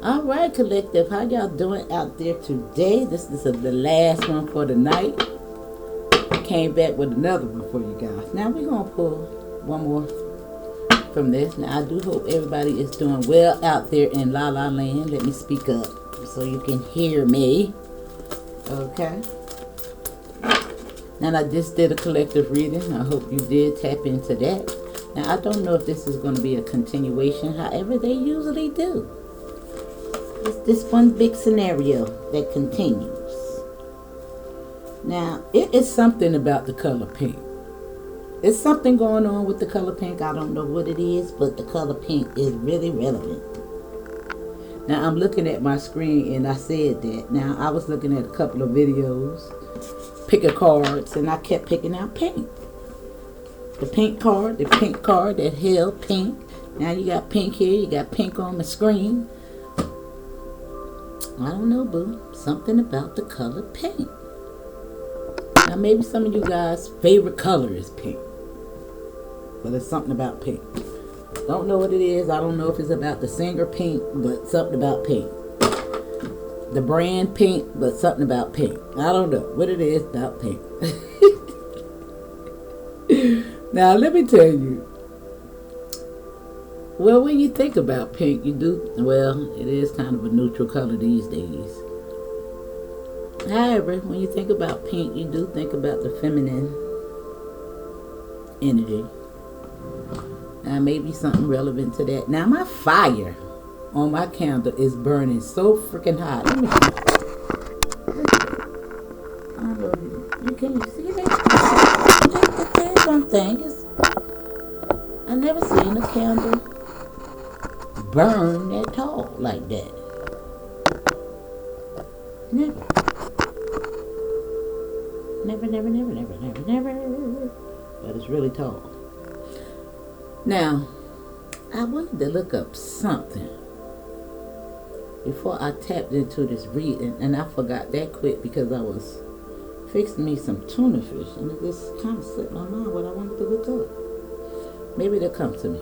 All right, collective, how y'all doing out there today? This is the last one for the night. I came back with another one for you guys. Now we're gonna pull one more from this. Now I do hope everybody is doing well out there in La La Land. Let me speak up so you can hear me. Okay. Now I just did a collective reading. I hope you did tap into that. Now I don't know if this is going to be a continuation. However, they usually do. It's this one big scenario that continues. Now, it is something about the color pink. It's something going on with the color pink. I don't know what it is, but the color pink is really relevant. Now, I'm looking at my screen and I said that. Now, I was looking at a couple of videos, picking cards, and I kept picking out pink. The pink card that held pink. Now, you got pink here, you got pink on the screen. I don't know, boo. Something about the color pink. Now, maybe some of you guys' favorite color is pink. But it's something about pink. Don't know what it is. I don't know if it's about the singer Pink, but something about pink. The brand Pink, but something about pink. I don't know what it is about pink. Now, let me tell you. Well, when you think about pink, you do, well, it is kind of a neutral color these days. However, when you think about pink, you do think about the feminine energy. Now, maybe something relevant to that. Now, my fire on my candle is burning so freaking hot. Let me see. I don't know if you can see that? Just to tell you something, I never seen a candle burn that tall like that. Never. Never. But it's really tall. Now, I wanted to look up something before I tapped into this reading, and I forgot that quick because I was fixing me some tuna fish, and it just kind of slipped my mind what I wanted to look up. Maybe it'll come to me.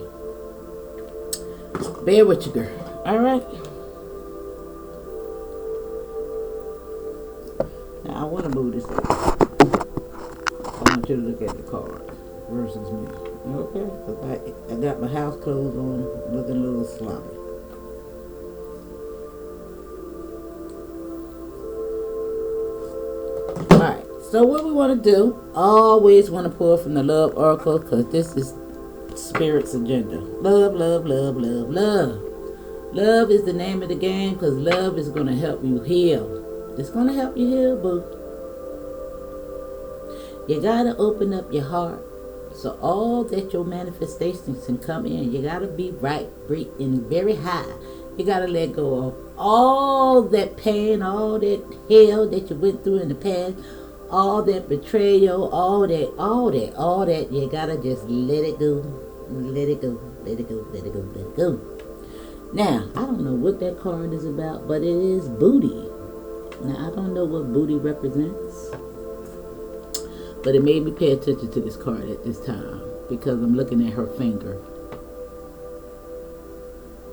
Bear with you, girl. All right. Now I want to move this up. I want you to look at the card versus me. Okay? Because I got my house clothes on, looking a little sloppy. All right. So what we want to do? Always want to pull from the Love Oracle because this is Spirit's agenda. Love. Love is the name of the game because love is going to help you heal. It's going to help you heal, boo. You got to open up your heart so all that your manifestations can come in. You got to be right, breathing very high. You got to let go of all that pain, all that hell that you went through in the past, all that betrayal, all that. You got to just let it go. Let it go. Now, I don't know what that card is about, but it is booty. Now, I don't know what booty represents, but it made me pay attention to this card at this time because I'm looking at her finger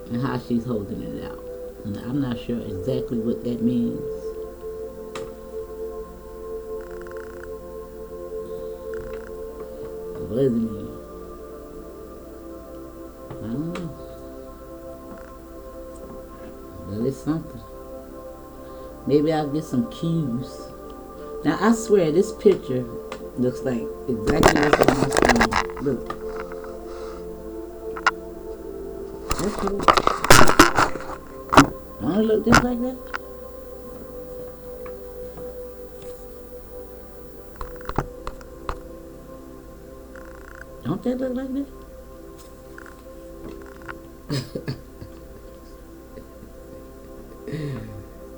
and how she's holding it out. And I'm not sure exactly what that means. What does it mean? I don't know. But it's something. Maybe I'll get some cues. Now, I swear, this picture looks like exactly what's on my screen. Look. That's it. Don't it look just like that? Don't that look like that?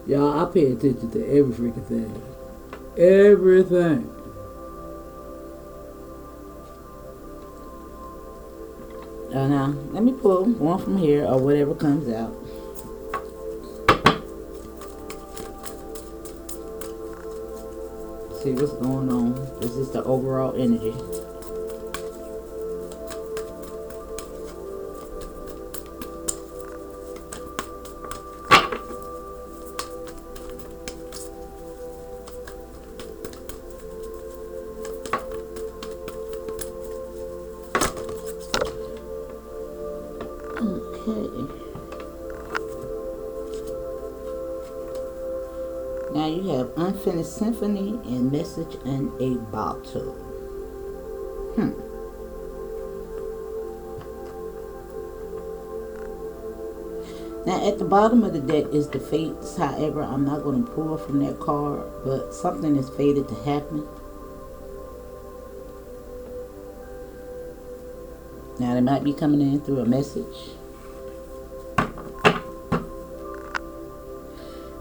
Y'all, I pay attention to every freaking thing. Everything. Now, let me pull one from here or whatever comes out. See what's going on. This is the overall energy. Now you have Unfinished Symphony and Message in a Bottle. Now at the bottom of the deck is the Fates. However, I'm not going to pull from that card, but something is fated to happen. Now they might be coming in through a message.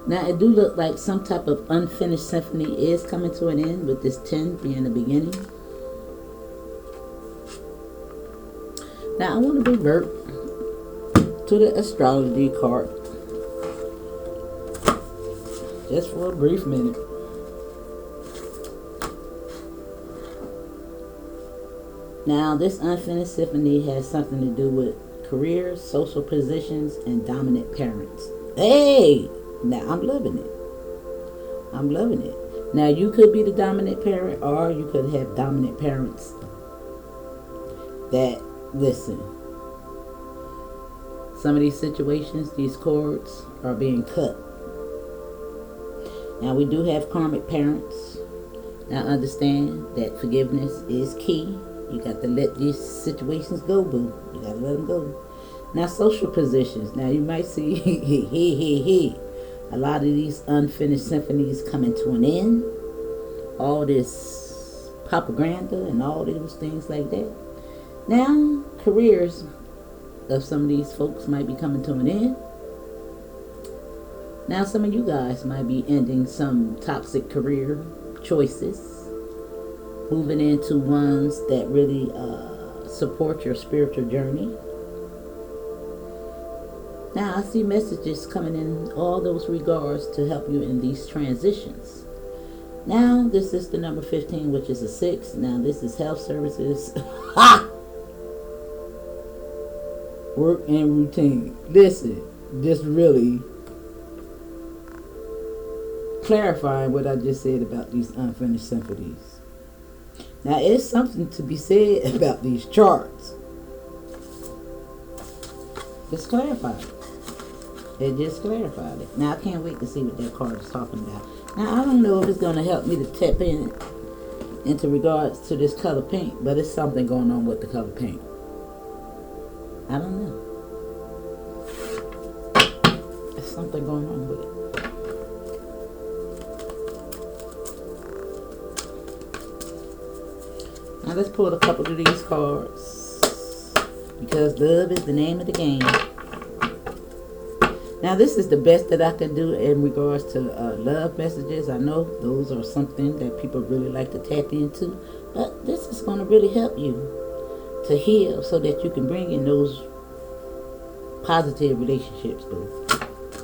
Now it do look like some type of unfinished symphony is coming to an end, with this 10 being the beginning. Now I want to revert to the astrology card just for a brief minute. Now this unfinished symphony has something to do with careers, social positions, and dominant parents. Hey! Now I'm loving it. I'm loving it. Now you could be the dominant parent, or you could have dominant parents that listen. Some of these situations, these cords are being cut. Now we do have karmic parents. Now understand that forgiveness is key. You got to let these situations go, boo. You got to let them go. Now social positions. Now you might see a lot of these unfinished symphonies coming to an end. All this propaganda and all those things like that. Now careers of some of these folks might be coming to an end. Now some of you guys might be ending some toxic career choices, moving into ones that really support your spiritual journey. Now I see messages coming in all those regards to help you in these transitions. Now this is the number 15, which is a 6. Now this is health services. Ha! Work and routine. Listen, just really clarifying what I just said about these unfinished symphonies. Now it's something to be said about these charts. Just clarified it. It just clarified it. Now I can't wait to see what that card is talking about. Now I don't know if it's going to help me to tap into regards to this color pink, but it's something going on with the color pink. I don't know. There's something going on with it. Now let's pull a couple of these cards, because love is the name of the game. Now this is the best that I can do in regards to love messages. I know those are something that people really like to tap into, but this is going to really help you to heal so that you can bring in those positive relationships, boo,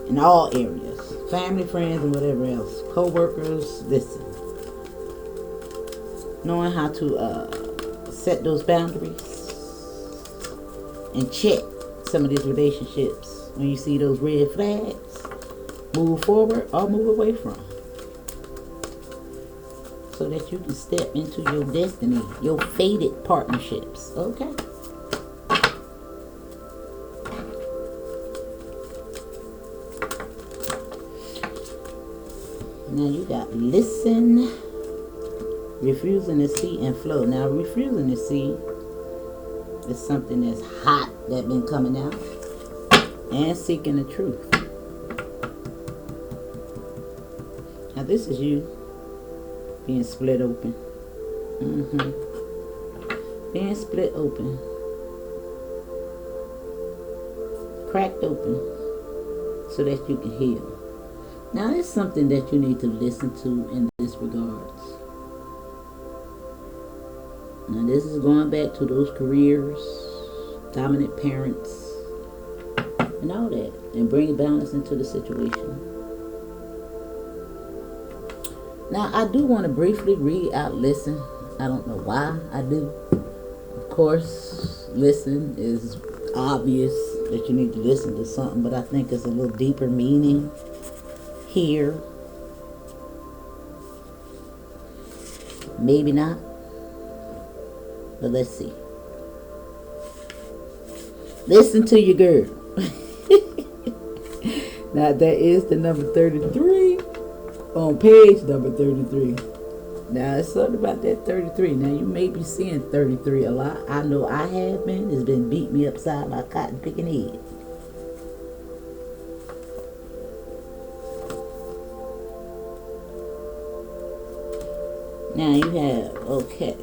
in all areas. Family, friends, and whatever else. Co-workers, listen. Knowing how to set those boundaries and check some of these relationships. When you see those red flags, move forward or move away from, so that you can step into your destiny, your fated partnerships. Okay? Now you got listen, refusing to see, and flow. Now refusing to see is something that's hot that been coming out, and seeking the truth. Now this is you being split open. Being split open. Cracked open so that you can heal. Now it's something that you need to listen to in this regards. Now this is going back to those careers, dominant parents, and all that, and bring balance into the situation. Now I do want to briefly read out listen. I don't know why I do. Of course, listen is obvious that you need to listen to something, but I think there's a little deeper meaning here. Maybe not, but let's see. Listen to your girl. Now that is the number 33. On page number 33. Now, it's something about that 33. Now, you may be seeing 33 a lot. I know I have been. It's been beating me upside my cotton picking head. Now, you have, okay.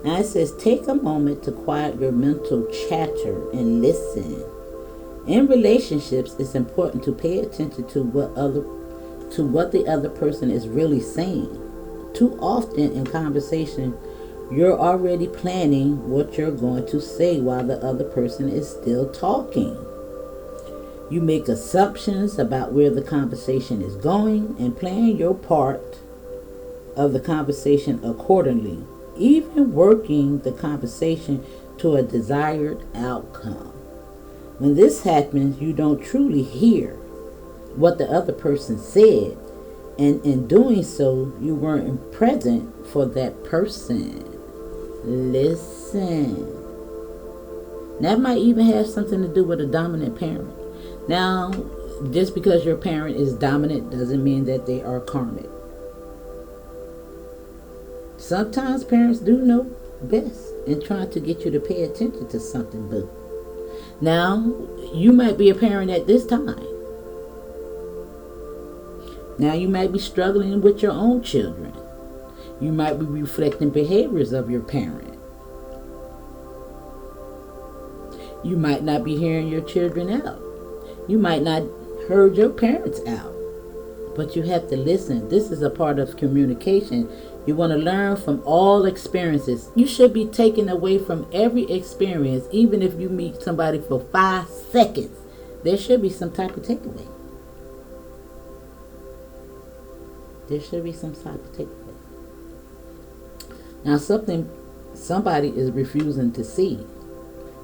Now, it says, take a moment to quiet your mental chatter and listen. In relationships, it's important to pay attention to what the other person is really saying. Too often in conversation, you're already planning what you're going to say while the other person is still talking. You make assumptions about where the conversation is going and plan your part of the conversation accordingly, even working the conversation to a desired outcome. When this happens, you don't truly hear what the other person said, and in doing so, you weren't present for that person. Listen. That might even have something to do with a dominant parent. Now, just because your parent is dominant doesn't mean that they are karmic. Sometimes parents do know best and trying to get you to pay attention to something, boo. Now, you might be a parent at this time. Now, you might be struggling with your own children. You might be reflecting behaviors of your parent. You might not be hearing your children out. You might not heard your parents out. But you have to listen. This is a part of communication. You want to learn from all experiences. You should be taken away from every experience, even if you meet somebody for 5 seconds. There should be some type of takeaway. There should be some type of takeaway. Now, somebody is refusing to see.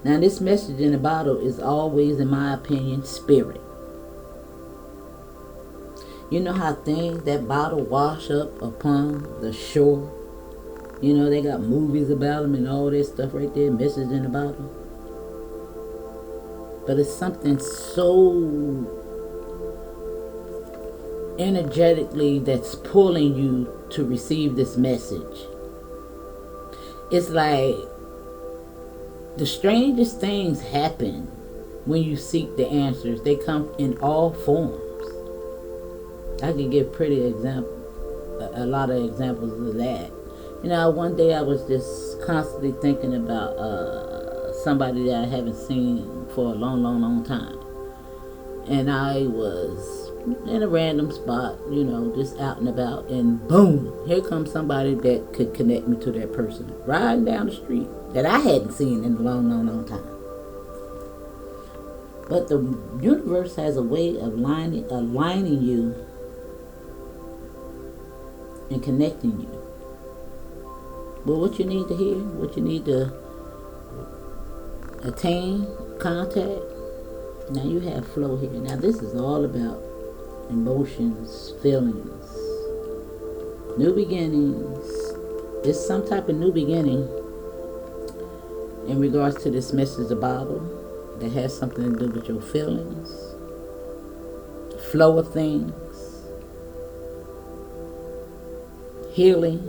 Now, this message in the bottle is always, in my opinion, spirit. You know how things that bottle wash up upon the shore? You know, they got movies about them and all that stuff right there, message in the bottle. But it's something so energetically that's pulling you to receive this message. It's like the strangest things happen when you seek the answers. They come in all forms. I could give a lot of examples of that. You know, one day I was just constantly thinking about somebody that I haven't seen for a long, long, long time. And I was in a random spot, you know, just out and about, and boom, here comes somebody that could connect me to that person riding down the street that I hadn't seen in a long, long, long time. But the universe has a way of aligning you and connecting you. But what you need to hear, what you need to attain, contact, now you have flow here. Now this is all about emotions, feelings, new beginnings. It's some type of new beginning in regards to this message of the Bible that has something to do with your feelings, flow of things, healing.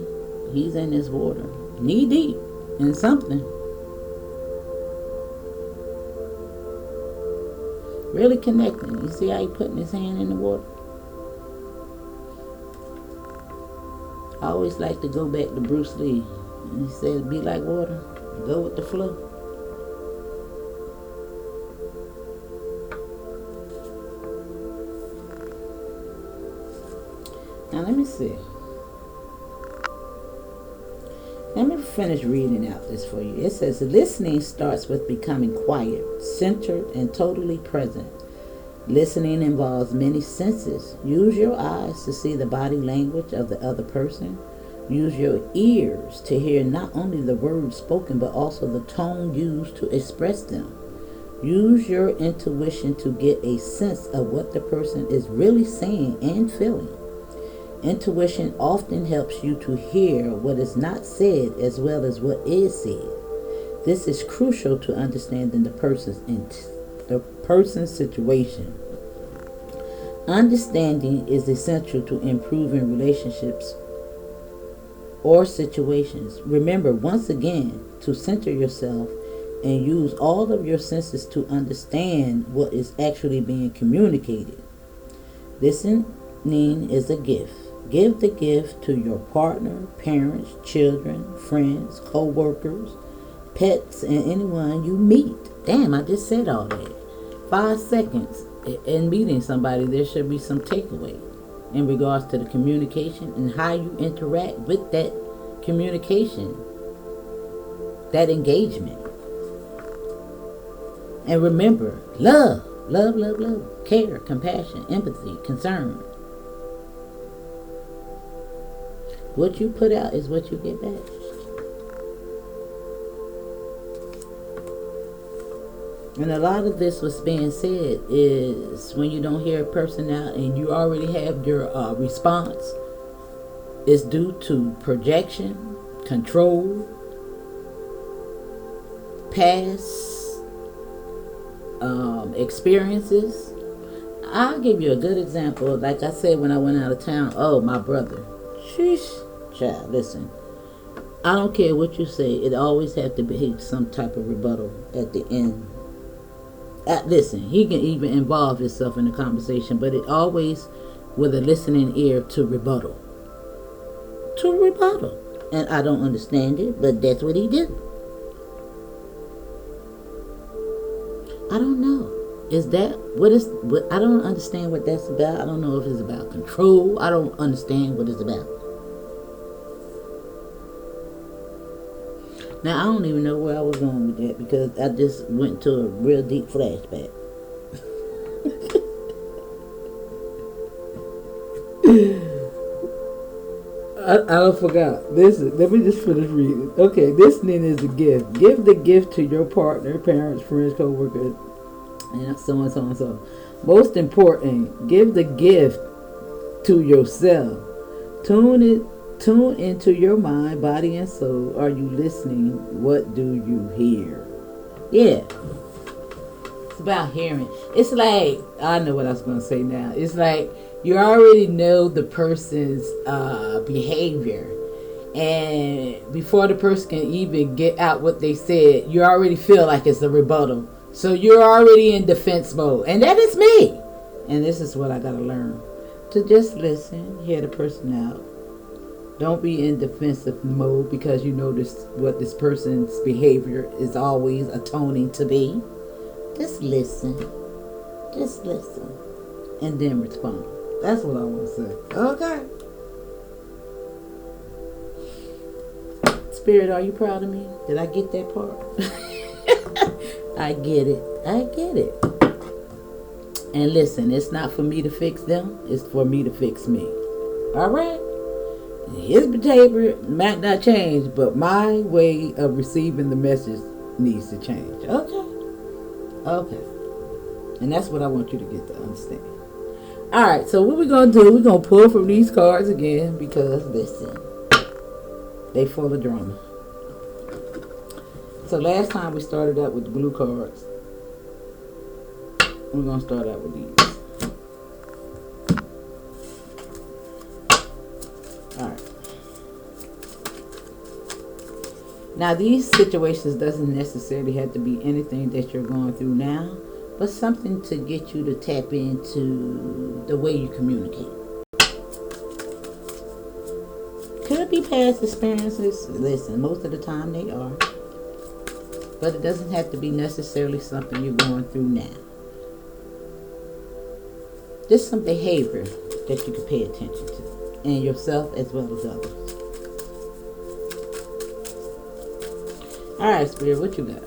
He's in this water, knee deep in something. Really connecting. You see how he putting his hand in the water? I always like to go back to Bruce Lee. And he said, be like water. Go with the flow. Now let me see. Let me finish reading out this for you. It says, listening starts with becoming quiet, centered, and totally present. Listening involves many senses. Use your eyes to see the body language of the other person. Use your ears to hear not only the words spoken, but also the tone used to express them. Use your intuition to get a sense of what the person is really saying and feeling. Intuition often helps you to hear what is not said as well as what is said. This is crucial to understanding the person's situation. Understanding is essential to improving relationships or situations. Remember, once again, to center yourself and use all of your senses to understand what is actually being communicated. Listening is a gift. Give the gift to your partner, parents, children, friends, co-workers, pets, and anyone you meet. Damn, I just said all that. 5 seconds in meeting somebody, there should be some takeaway in regards to the communication and how you interact with that communication, that engagement. And remember, love, care, compassion, empathy, concern. What you put out is what you get back. And a lot of this was being said is when you don't hear a person out and you already have your response, it's due to projection, control, past experiences. I'll give you a good example. Like I said, when I went out of town, my brother. Sheesh, child, listen. I don't care what you say. It always have to be some type of rebuttal at the end. Listen, he can even involve himself in the conversation, but it always with a listening ear to rebuttal. And I don't understand it, but that's what he did. I don't know. Is that what I don't understand what that's about. I don't know if it's about control. I don't understand what it's about. Now I don't even know where I was going with that because I just went to a real deep flashback. I forgot. Let me just finish reading. Okay, listening is a gift. Give the gift to your partner, parents, friends, co-workers, and so on, so on, so on. Most important, give the gift to yourself. Tune into your mind, body, and soul. Are you listening? What do you hear? Yeah. It's about hearing. It's like, I know what I was going to say now. It's like you already know the person's behavior. And before the person can even get out what they said, you already feel like it's a rebuttal. So you're already in defense mode. And that is me. And this is what I got to learn. To just listen, hear the person out. Don't be in defensive mode because you know what this person's behavior is always atoning to be. Just listen. And then respond. That's what I want to say. Okay. Spirit, are you proud of me? Did I get that part? I get it. And listen, it's not for me to fix them. It's for me to fix me. All right? His behavior might not change, but my way of receiving the message needs to change. Okay. And that's what I want you to get to understand. Alright, so what we're going to do, we're going to pull from these cards again because, listen, they full of drama. So last time we started out with the blue cards. We're going to start out with these. Alright. Now these situations doesn't necessarily have to be anything that you're going through now, but something to get you to tap into the way you communicate. Could be past experiences. Listen, most of the time they are. But it doesn't have to be necessarily something you're going through now. Just some behavior that you can pay attention to. And yourself as well as others. Alright, Spirit, what you got?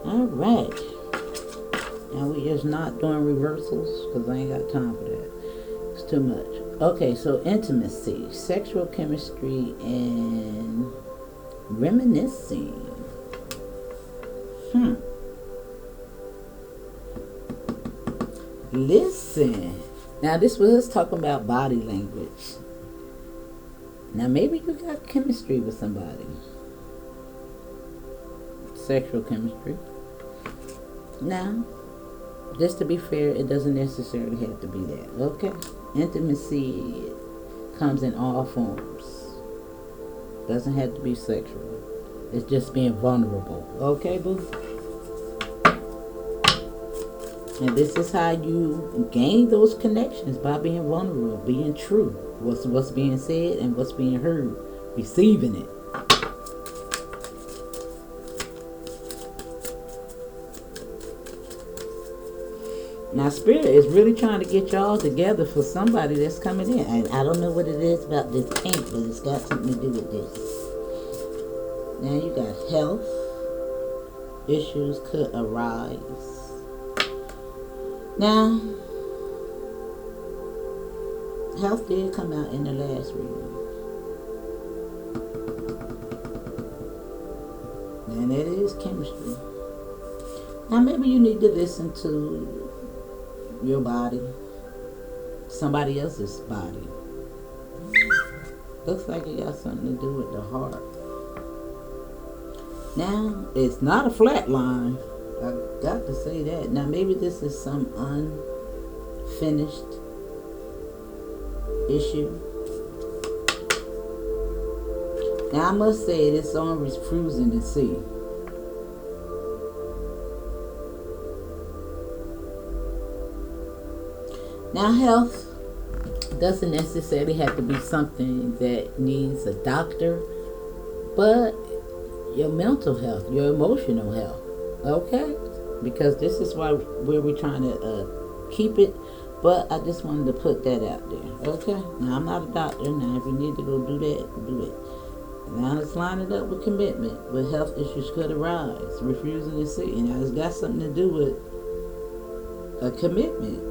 Alright. Now we just not doing reversals because I ain't got time for that. It's too much. Okay, so intimacy, sexual chemistry, and reminiscing. Listen. Now this was us talking about body language. Now maybe you got chemistry with somebody. sexual chemistry. Now, just to be fair, it doesn't necessarily have to be that. Okay? Intimacy comes in all forms. Doesn't have to be sexual. It's just being vulnerable. Okay, boo? And this is how you gain those connections, by being vulnerable, being true. What's being said and what's being heard. Receiving it. Now, Spirit is really trying to get y'all together for somebody that's coming in. And I don't know what it is about this pink, but it's got something to do with this. Now, you got health issues could arise. Now, health did come out in the last reading. And that is chemistry. Now, maybe you need to listen to your body, somebody else's body. Looks like it got something to do with the heart. Now, it's not a flat line. I got to say that. Now, maybe this is some unfinished issue. Now, I must say this song is cruising to see. Now, health doesn't necessarily have to be something that needs a doctor, but your mental health, your emotional health, okay? Because this is where we're trying to keep it, but I just wanted to put that out there, okay? Now, I'm not a doctor. Now, if you need to go do that, do it. Now, let's line it up with commitment, where health issues could arise, refusing to see. Now, it's got something to do with a commitment.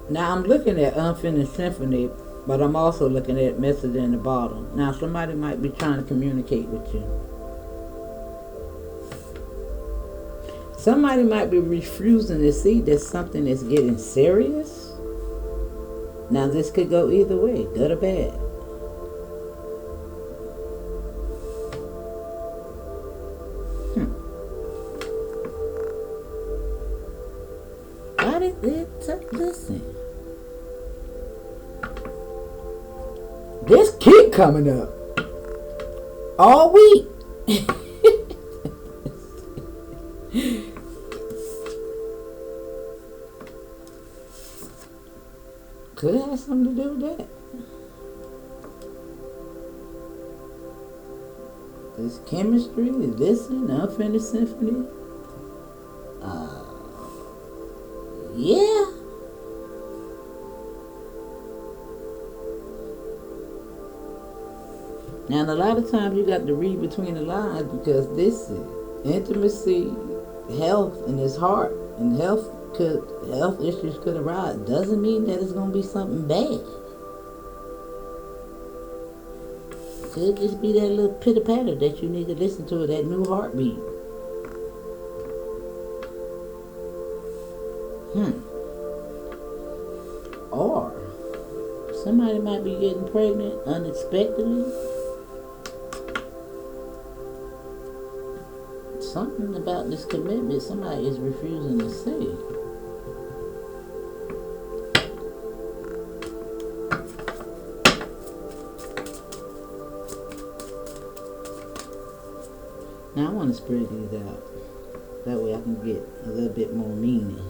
Now, I'm looking at Unfinished Symphony, but I'm also looking at Message in the Bottle. Now, somebody might be trying to communicate with you. Somebody might be refusing to see that something is getting serious. Now, this could go either way, good or bad. Why did it listen? This keep coming up all week. Could have something to do with that. This chemistry, this Unfinished Symphony. Yeah. Now, a lot of times you got to read between the lines, because this is intimacy, health, and his heart, and health issues could arise. Doesn't mean that it's going to be something bad. Could just be that little pitter patter that you need to listen to, that new heartbeat. Or somebody might be getting pregnant unexpectedly. Something about this commitment somebody is refusing to see. Now, I want to spread these out. That way I can get a little bit more meaning.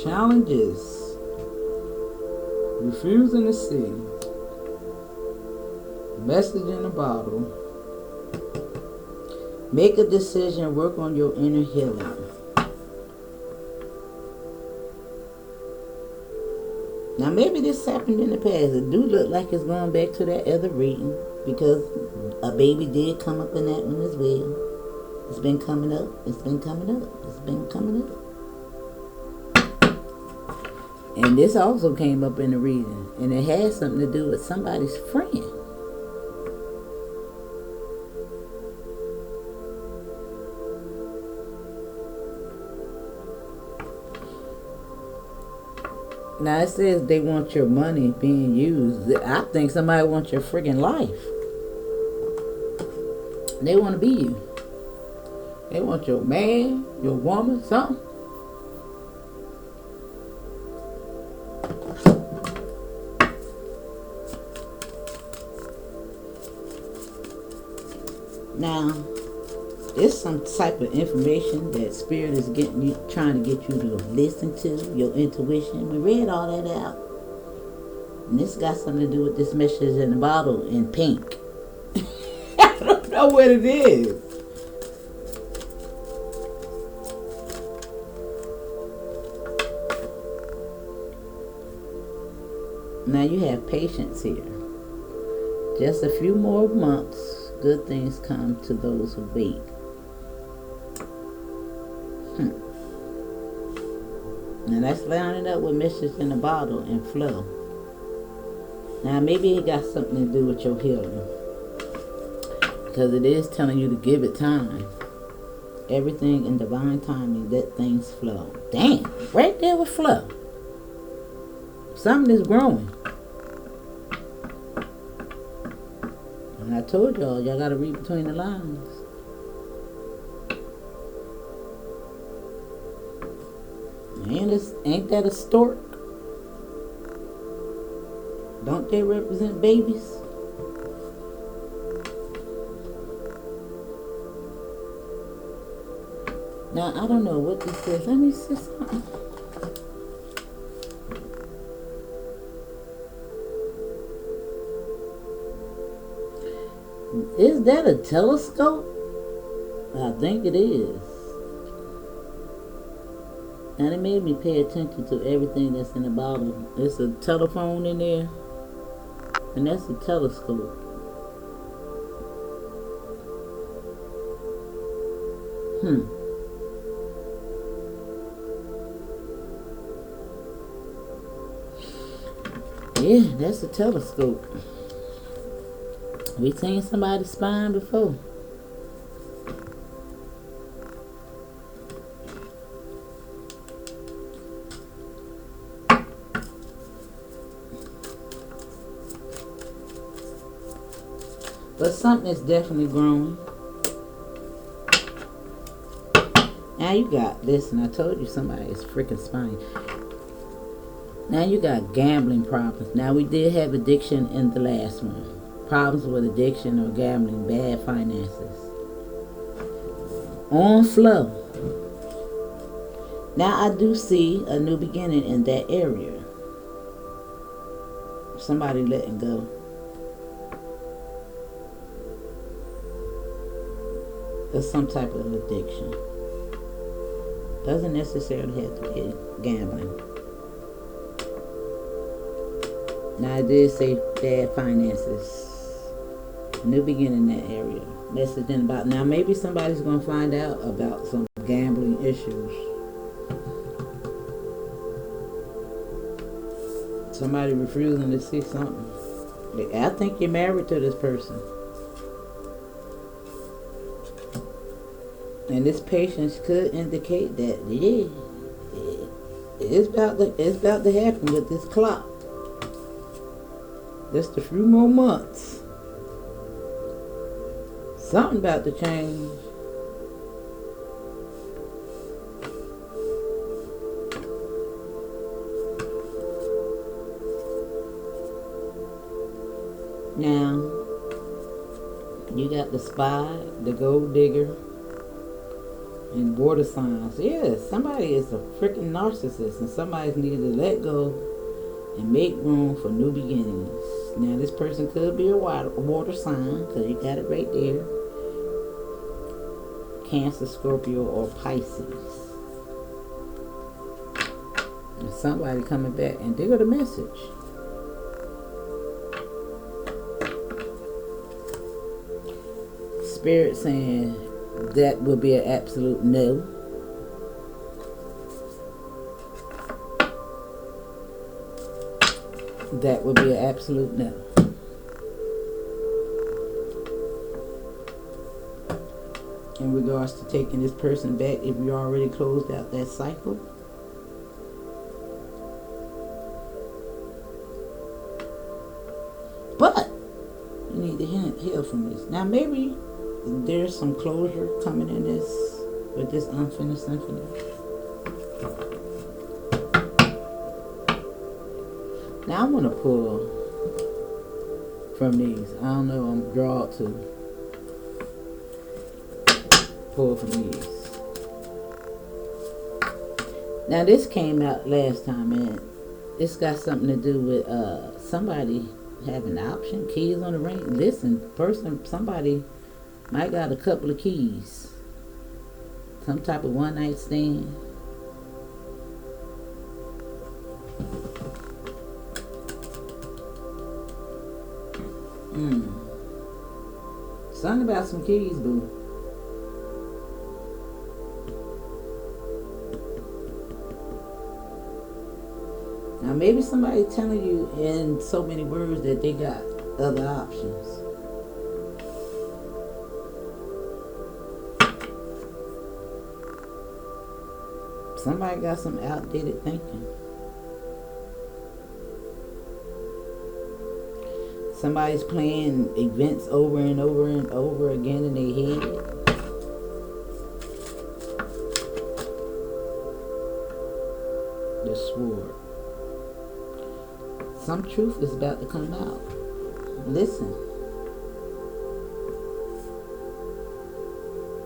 Challenges. Refusing to see. Message in a bottle. Make a decision. Work on your inner healing. Now, maybe this happened in the past. It do look like it's going back to that other reading, because a baby did come up in that one as well. It's been coming up. It's been coming up. It's been coming up. And this also came up in the reading. And it has something to do with somebody's friend. Now it says they want your money being used. I think somebody wants your friggin' life. They want to be you. They want your man, your woman, something. Now, it's some type of information that Spirit is getting you, trying to get you to listen to, your intuition. We read all that out. And this got something to do with this message in the bottle in pink. I don't know what it is. Now you have patience here. Just a few more months. Good things come to those who wait. Now that's lining up with message in the bottle and flow. Now maybe it got something to do with your healing. Because it is telling you to give it time. Everything in divine timing, let things flow. Damn, right there with flow. Something is growing. And I told y'all got to read between the lines. Ain't that a stork? Don't they represent babies? Now, I don't know what this says. Let me see something. Is that a telescope? I think it is. And it made me pay attention to everything that's in the bottle. There's a telephone in there. And that's a telescope. Yeah, that's a telescope. We seen somebody's spine before. But something is definitely growing. Now you got, listen, I told you somebody is freaking spine. Now you got gambling problems. Now we did have addiction in the last one. Problems with addiction or gambling, bad finances. On flow. Now I do see a new beginning in that area. Somebody letting go. Of some type of addiction. Doesn't necessarily have to be gambling. Now I did say bad finances. New beginning in that area. Messaging about, now maybe somebody's going to find out about some gambling issues. Somebody refusing to see something. I think you're married to this person. And this patience could indicate that, yeah, it's about to happen with this clock. Just a few more months. Something about to change. Now, you got the spy, the gold digger, and water signs. Yeah, somebody is a freaking narcissist, and somebody's needed to let go and make room for new beginnings. Now, this person could be a water sign, because you got it right there. Cancer, Scorpio, or Pisces. And somebody coming back, and they got a message. Spirit saying, That would be an absolute no. That would be an absolute no. In regards to taking this person back, if you already closed out that cycle, but you need to heal from this. Now maybe there's some closure coming in this with this unfinished symphony. Now I'm gonna pull from these. I don't know, I'm drawn to pull from these. Now this came out last time, and it's got something to do with somebody having the option, keys on the ring. Listen, somebody might got a couple of keys. Some type of one night stand. Something about some keys, boo. Now maybe somebody telling you in so many words that they got other options. Somebody got some outdated thinking. Somebody's playing events over and over and over again in their head. The sword. Some truth is about to come out. Listen.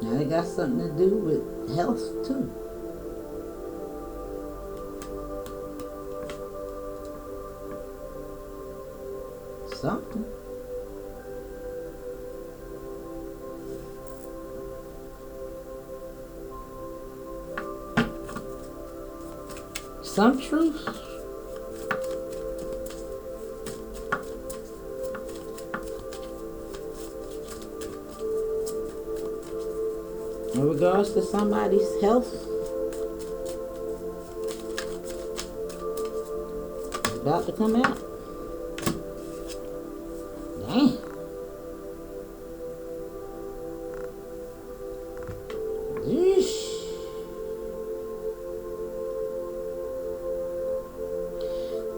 Now it got something to do with health too. Something. Some truth. In regards to somebody's health, it's about to come out. Damn. Yeesh.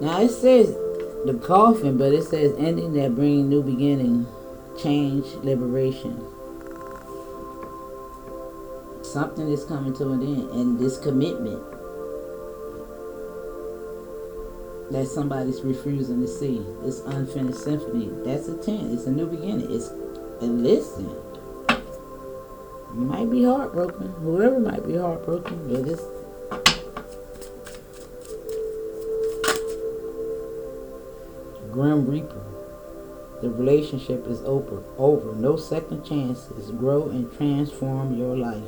Now it says the coffin, but it says ending that bring new beginning, change, liberation. Something is coming to an end, and this commitment that somebody's refusing to see, this unfinished symphony, that's a 10. It's a new beginning. And listen, you might be heartbroken. Whoever might be heartbroken, but it's Grim Reaper. The relationship is over. No second chances. Grow and transform your life.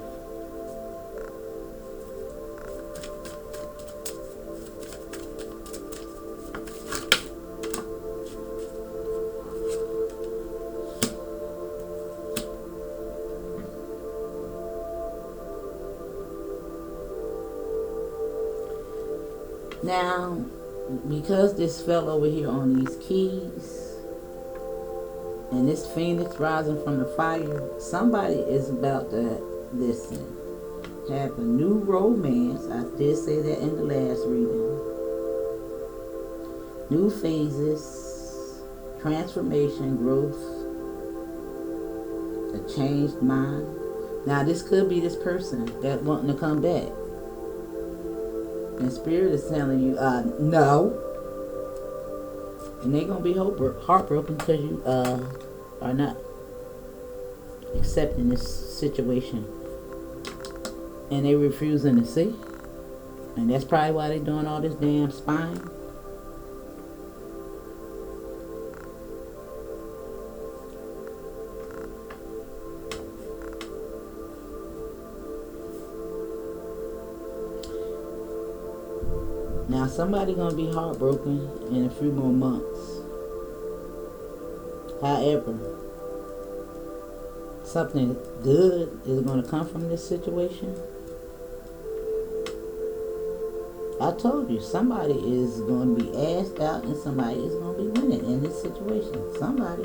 Now, because this fell over here on these keys, and this phoenix rising from the fire, somebody is about to, listen, have a new romance. I did say that in the last reading. New phases, transformation, growth, a changed mind. Now, this could be this person that wanting to come back. And Spirit is telling you, no. And they're going to be heartbroken because you are not accepting this situation. And they refusing to see. And that's probably why they're doing all this damn spying. Now somebody gonna be heartbroken in a few more months. However, something good is going to come from this situation. I told you, somebody is going to be asked out and somebody is going to be winning in this situation. Somebody.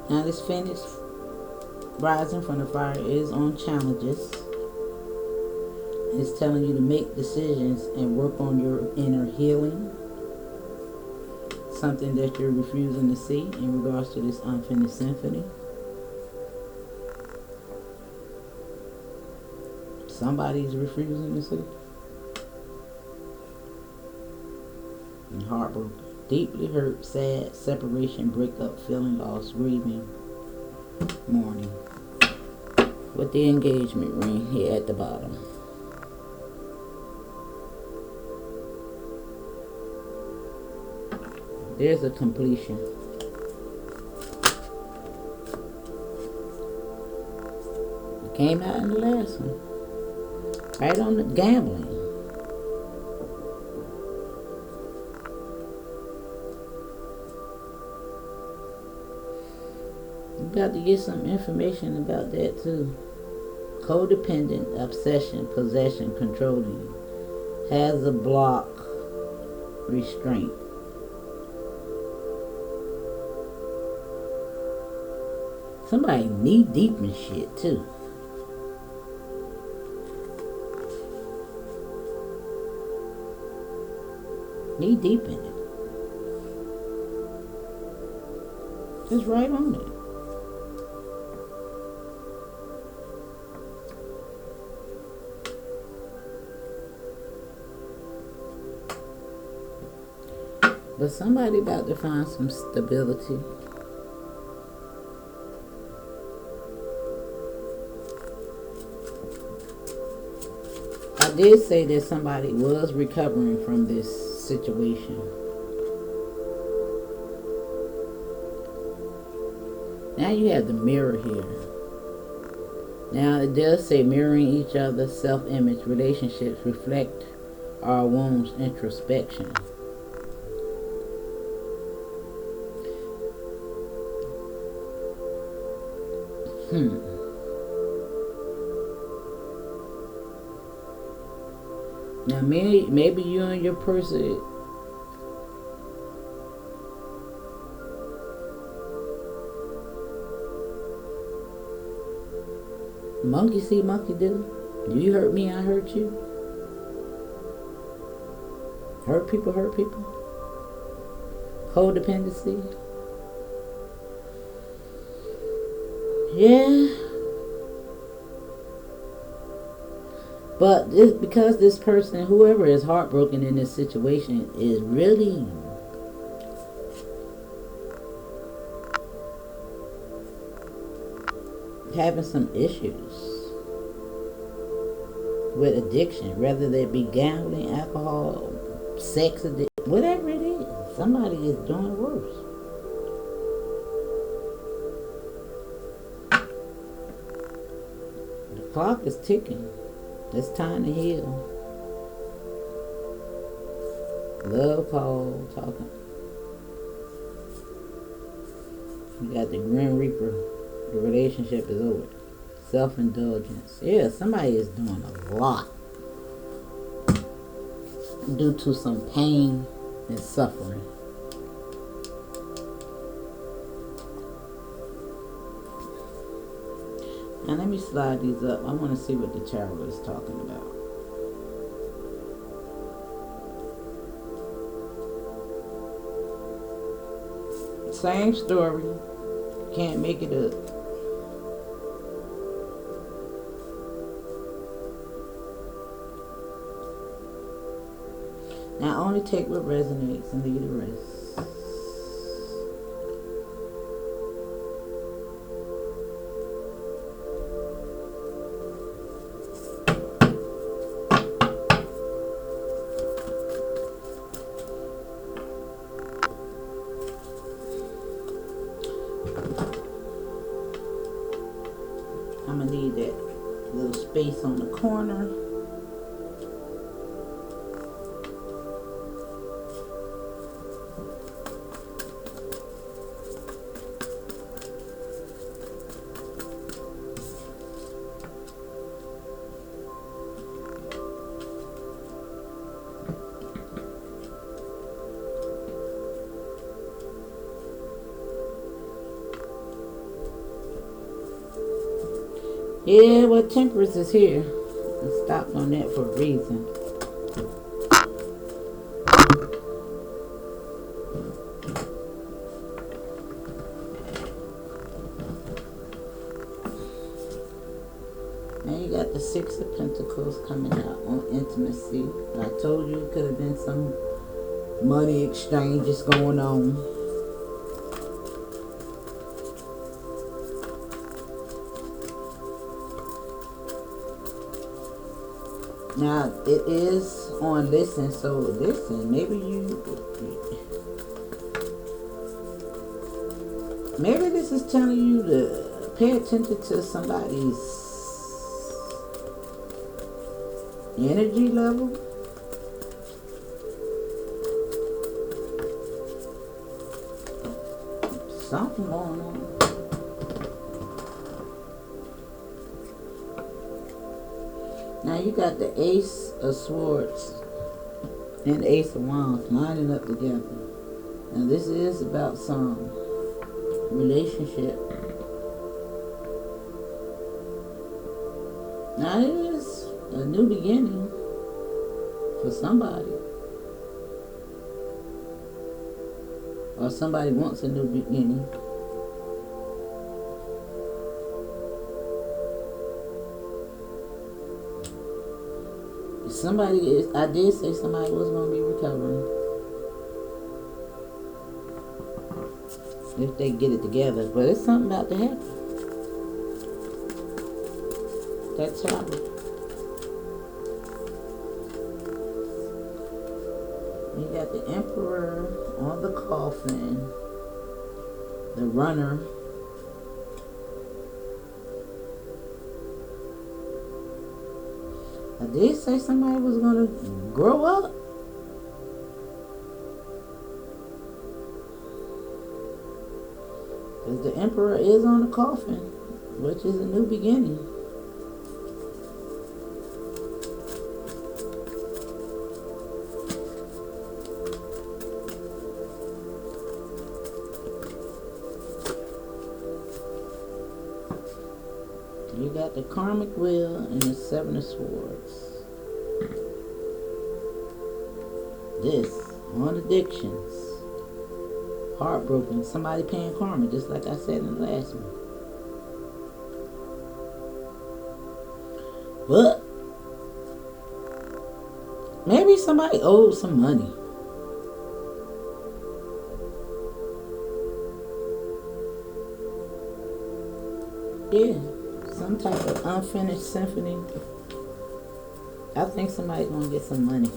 Now this Phoenix rising from the fire is on challenges. It's telling you to make decisions and work on your inner healing. Something that you're refusing to see in regards to this unfinished symphony. Somebody's refusing to see. And heartbroken. Deeply hurt, sad, separation, breakup, feeling lost, grieving, mourning. With the engagement ring here at the bottom. There's a completion. It came out in the last one. Right on the gambling. You got to get some information about that too. Codependent, obsession, possession, controlling. Has a block, restraint. Somebody knee deep in shit too. Knee deep in it. Just right on it. But somebody about to find some stability. I did say that somebody was recovering from this situation. Now you have the mirror here. Now it does say mirroring each other, self-image, relationships reflect our wounds, introspection. Now maybe you and your person monkey see, monkey do. You hurt me, I hurt you. Hurt people, hurt people. Codependency. Yeah. But because this person, whoever is heartbroken in this situation, is really having some issues with addiction, whether they be gambling, alcohol, sex addiction, whatever it is, somebody is doing worse. The clock is ticking. It's time to heal. Love call, talking. You got the Grim Reaper. The relationship is over. Self-indulgence. Yeah, somebody is doing a lot due to some pain and suffering. Now let me slide these up. I want to see what the tarot is talking about. Same story. Can't make it up. Now only take what resonates and leave the rest. I'm gonna need that little space on the corner. Yeah, well, temperance is here. I stopped on that for a reason. Now you got the Six of Pentacles coming out on intimacy. I told you it could have been some money exchanges going on. Now it is on listen, so listen. Maybe this is telling you to pay attention to somebody's energy level. Something going on. Now you got the Ace of Swords and the Ace of Wands lining up together. Now this is about some relationship. Now it is a new beginning for somebody. Or somebody wants a new beginning. I did say somebody was going to be recovering. If they get it together. But it's something about to happen. That's how. You got the Emperor on the coffin. The Runner. I did say somebody was going to grow up. Because the Emperor is on the coffin, which is a new beginning. You got the Karmic Wheel and the Seven of Swords. This, on addictions. Heartbroken. Somebody paying karma, just like I said in the last one. But maybe somebody owed some money. Yeah. Some type of unfinished symphony. I think somebody's going to get some money.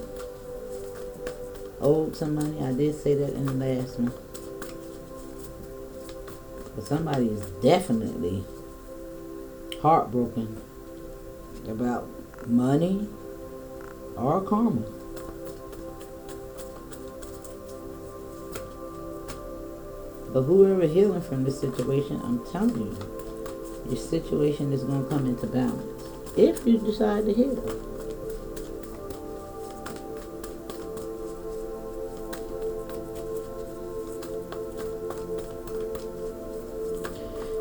Owed some money. I did say that in the last one. But somebody is definitely heartbroken about money or karma. But whoever healing from this situation, I'm telling you, your situation is going to come into balance if you decide to heal.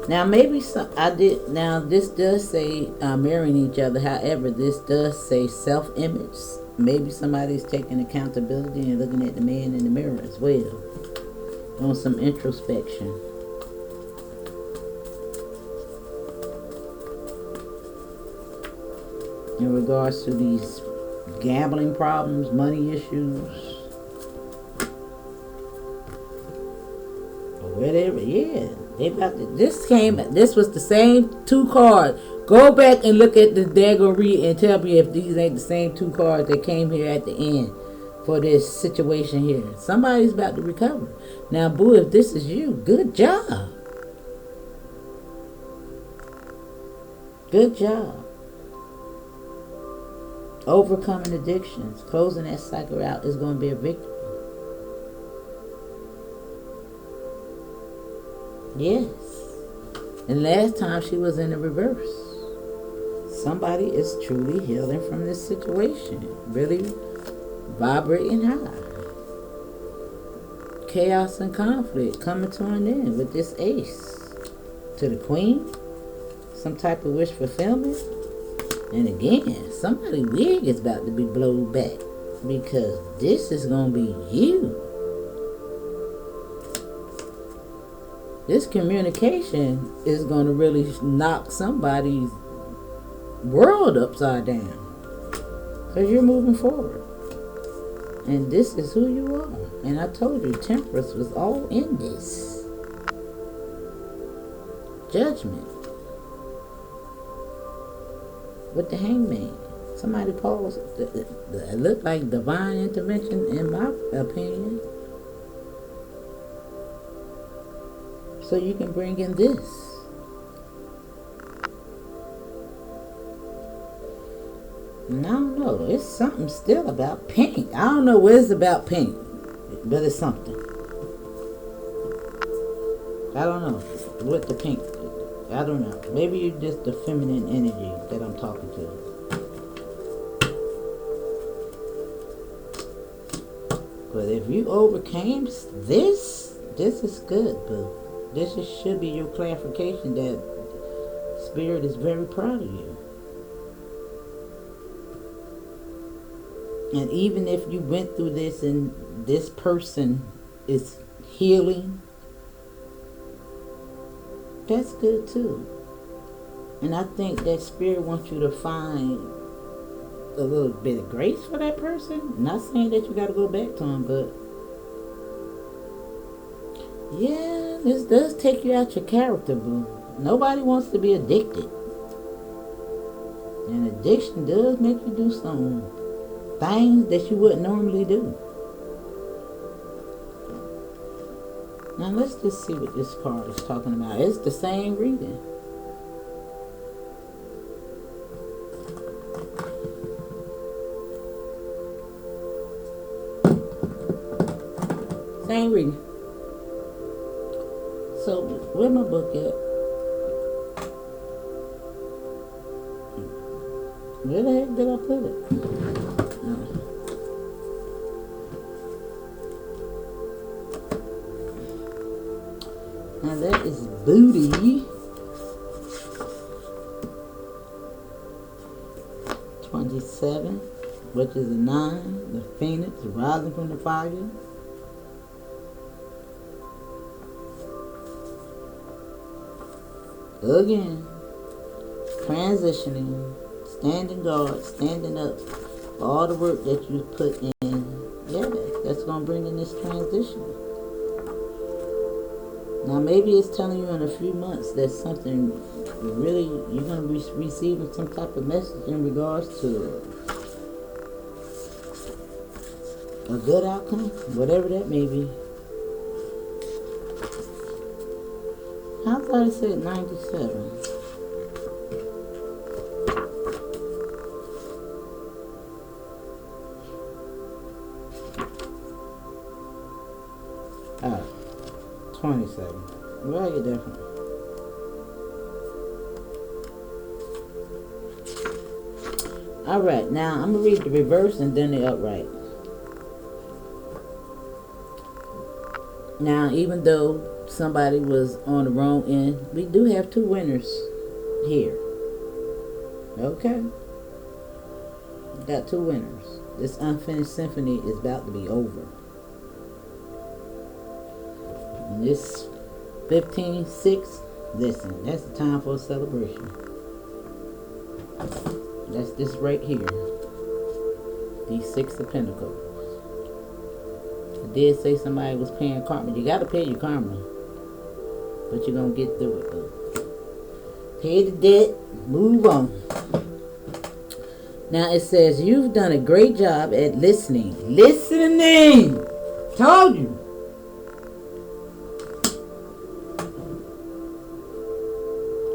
Now maybe now this does say marrying each other. However, this does say self-image. Maybe somebody's taking accountability and looking at the man in the mirror as well. On some introspection. In regards to these gambling problems, money issues, or whatever, yeah. They about to, this was the same two cards. Go back and look at the daggone read and tell me if these ain't the same two cards that came here at the end for this situation here. Somebody's about to recover. Now, boo, if this is you, good job. Good job. Overcoming addictions, closing that cycle out is going to be a victory. Yes. And last time she was in the reverse. Somebody is truly healing from this situation. Really vibrating high. Chaos and conflict coming to an end with this ace. To the queen. some type of wish fulfillment. And again, somebody wig is about to be blown back, because this is going to be you. This communication is going to really knock somebody's world upside down, because you're moving forward. And this is who you are. And I told you, Temperance was all in this. Judgment. With the Hangman. Somebody paused. It looked like divine intervention, in my opinion. So you can bring in this. And I don't know. It's something still about pink. I don't know what it's about pink, but it's something. I don't know what the pink. I don't know. Maybe you're just the feminine energy that I'm talking to. But if you overcame this is good, boo. This should be your clarification that Spirit is very proud of you. And even if you went through this and this person is healing, that's good too. And I think that Spirit wants you to find a little bit of grace for that person. Not saying that you got to go back to him, but yeah, this does take you out your character, boo. Nobody wants to be addicted. And addiction does make you do some things that you wouldn't normally do. Now let's just see what this card is talking about. It's the same reading. Same reading. So, where my book at? Where the heck did I put it? Now that is Booty 27, which is a 9, the Phoenix rising from the fire. Again, transitioning, standing guard, standing up for all the work that you put in. Yeah, that's going to bring in this transition. Now maybe it's telling you in a few months that something really, you're going to be receiving some type of message in regards to a good outcome, whatever that may be. I thought it said 97. Alright, 27. Where I get that from? Alright, now I'm going to read the reverse and then the upright. Now, even though somebody was on the wrong end, we do have 2 winners here. Okay. Got 2 winners. This unfinished symphony is about to be over. And this 15-6, listen, that's the time for a celebration. That's this right here. The 6 of Pentacles. I did say somebody was paying karma. You got to pay your karma. But you're going to get through it, though. Pay the debt. Move on. Now it says, you've done a great job at listening. Listening! Told you.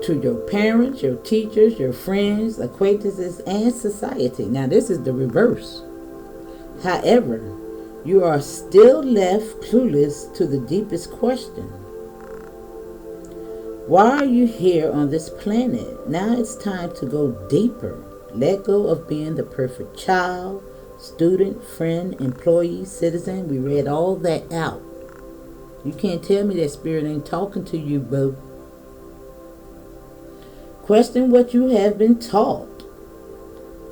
To your parents, your teachers, your friends, acquaintances, and society. Now this is the reverse. However, you are still left clueless to the deepest question. Why are you here on this planet? Now it's time to go deeper. Let go of being the perfect child, student, friend, employee, citizen. We read all that out. You can't tell me that Spirit ain't talking to you, boo. Question what you have been taught.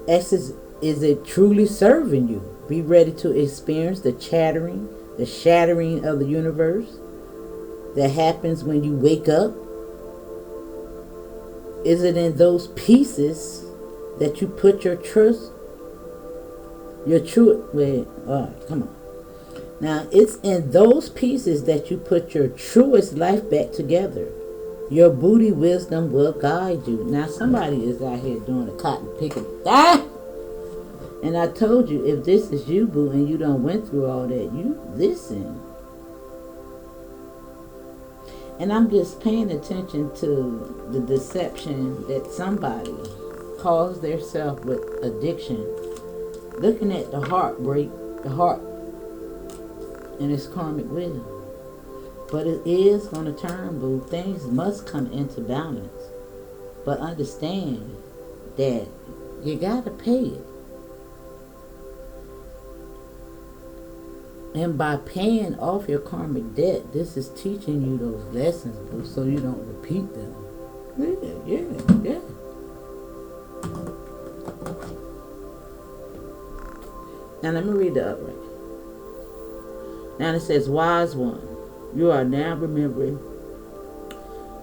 Is it truly serving you? Be ready to experience the shattering of the universe that happens when you wake up. Is it in those pieces that you put your trust? Come on. Now, it's in those pieces that you put your truest life back together. Your booty wisdom will guide you. Now, somebody is out here doing a cotton picking. And I told you, if this is you, boo, and you done went through all that, you listen. And I'm just paying attention to the deception that somebody calls theirself with addiction. Looking at the heart and its karmic wheel. But it is going to turn, boo. Things must come into balance. But understand that you got to pay it. And by paying off your karmic debt, this is teaching you those lessons, boo, so you don't repeat them. Yeah. Now let me read the upright. Now it says, wise one, you are now remembering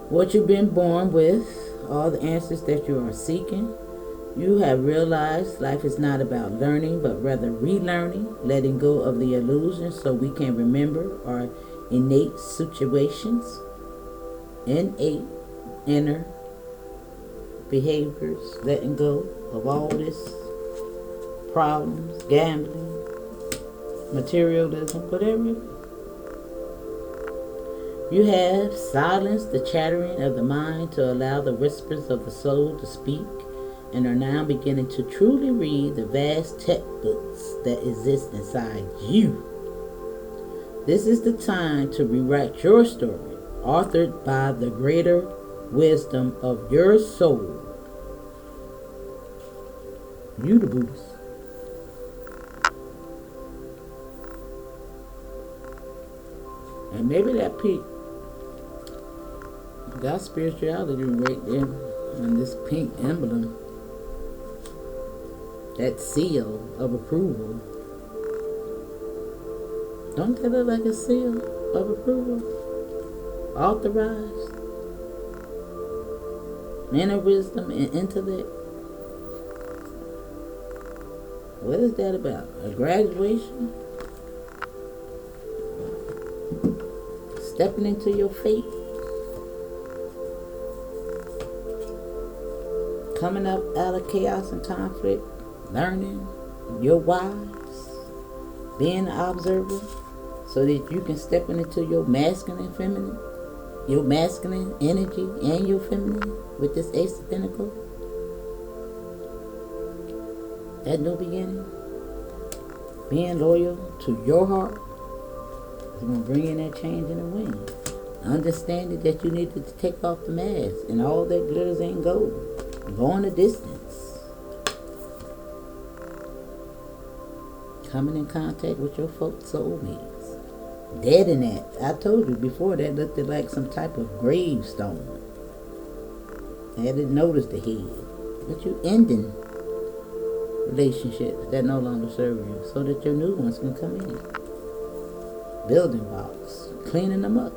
what you've been born with, all the answers that you are seeking. You have realized life is not about learning, but rather relearning, letting go of the illusions so we can remember our innate situations, inner behaviors, letting go of all this problems, gambling, materialism, whatever. You have silenced the chattering of the mind to allow the whispers of the soul to speak, and are now beginning to truly read the vast textbooks that exist inside you. This is the time to rewrite your story, authored by the greater wisdom of your soul. You the Buddhist. And maybe that peak got spirituality right there on this pink emblem. That seal of approval. Don't that look like a seal of approval? Authorized. Inner wisdom and intellect. What is that about? A graduation? Stepping into your fate? Coming up out of chaos and conflict? Learning your whys, being an observer, so that you can step into your masculine and feminine, your masculine energy and your feminine with this Ace of Pentacles. That new beginning, being loyal to your heart, is going to bring in that change in the wind. Understanding that you need to take off the mask and all that glitters ain't gold. Going the distance. Coming in contact with your folks' soulmates. Dead in that. I told you before, that looked like some type of gravestone. I didn't notice the head. But you ending relationships that no longer serve you so that your new ones can come in. Building blocks. Cleaning them up.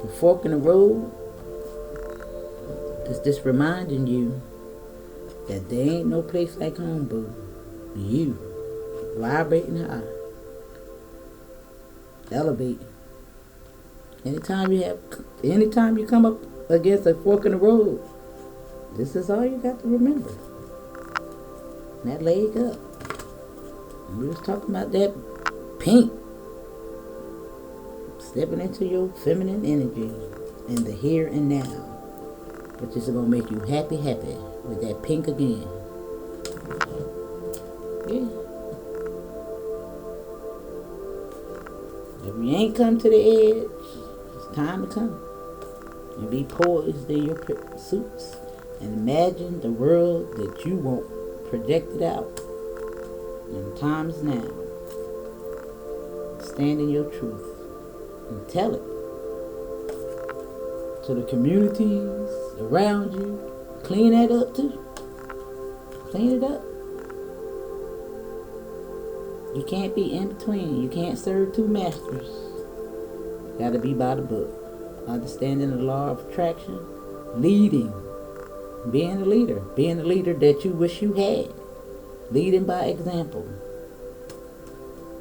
The fork in the road is just reminding you that there ain't no place like home, boo. You vibrating high, elevating. Anytime you come up against a fork in the road, this is all you got to remember. That leg up. We was talking about that pink. Stepping into your feminine energy in the here and now. Which is going to make you happy with that pink again. Yeah. If you ain't come to the edge, it's time to come. And be poised in your pursuits. And imagine the world that you want projected out. And the time is now. stand in your truth and tell it to the communities around you. Clean that up too. Clean it up. You can't be in between. You can't serve two masters. You gotta be by the book. Understanding the law of attraction. Leading. Being a leader. Being the leader that you wish you had. Leading by example.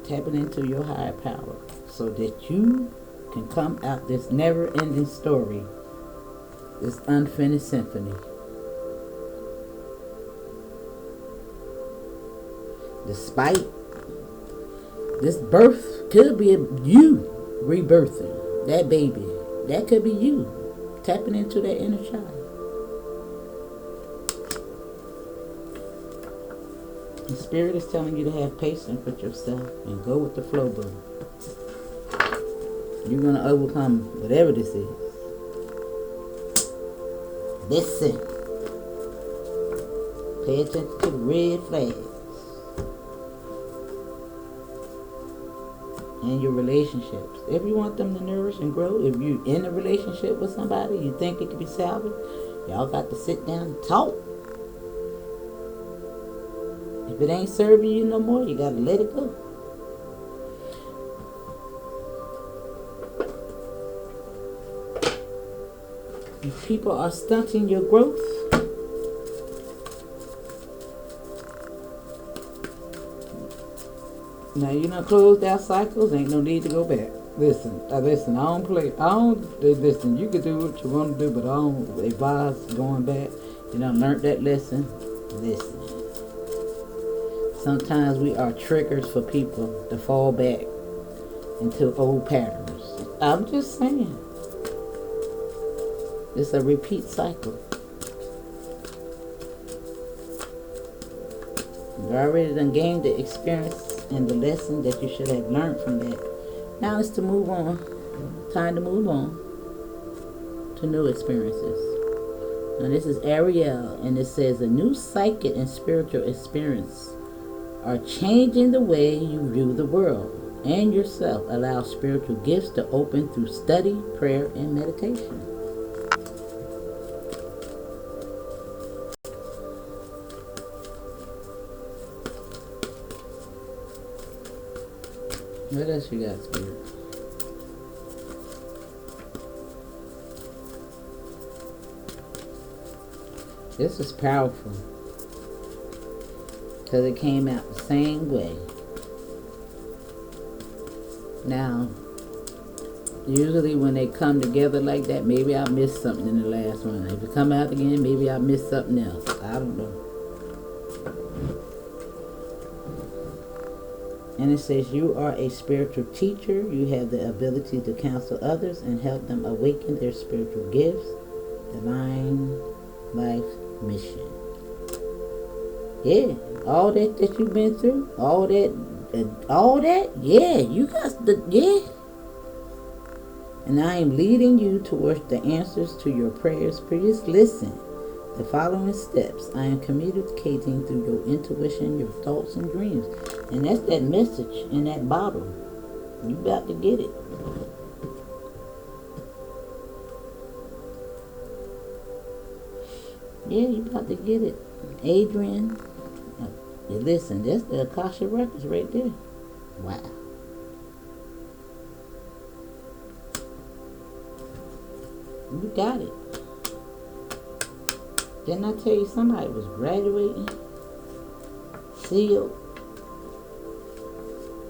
Tapping into your higher power so that you can come out this never-ending story, this unfinished symphony. Despite this birth could be you rebirthing that baby. That could be you tapping into that inner child. The spirit is telling you to have patience with yourself and go with the flow, boo. You're going to overcome whatever this is. Listen. Pay attention to the red flags. And your relationships. If you want them to nourish and grow, if you're in a relationship with somebody, you think it could be salvaged, y'all got to sit down and talk. If it ain't serving you no more, you got to let it go. If people are stunting your growth, now you done closed out cycles, ain't no need to go back. Listen, I don't listen, you can do what you want to do, but I don't advise going back. You done learned that lesson. Listen. Sometimes we are triggers for people to fall back into old patterns. I'm just saying. It's a repeat cycle. You already done gained the experience and the lesson that you should have learned from that. Now it's to move on. Time to move on to new experiences. Now this is Ariel, and it says a new psychic and spiritual experience are changing the way you view the world and yourself. Allow spiritual gifts to open through study, prayer, and meditation. What else you got, Spirit? This is powerful because it came out the same way. Now, usually when they come together like that, maybe I missed something in the last one. If it come out again, maybe I missed something else. I don't know. And it says you are a spiritual teacher. You have the ability to counsel others and help them awaken their spiritual gifts, divine life mission. Yeah, all that you've been through, all that, yeah, you got the, yeah. And I am leading you towards the answers to your prayers. Please listen. The following steps. I am communicating through your intuition, your thoughts and dreams. And that's that message in that bottle. You about to get it. Yeah, you about to get it. Adrian. Listen, that's the Akasha Records right there. Wow. You got it. Didn't I tell you somebody was graduating? Sealed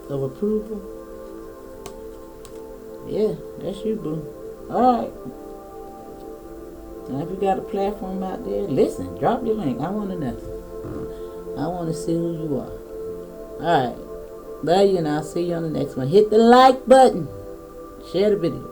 of approval? Yeah, that's you, boo. Alright. Now if you got a platform out there, listen, drop your link. I want to know. I want to see who you are. Alright. Love you, and I'll see you on the next one. Hit the like button. Share the video.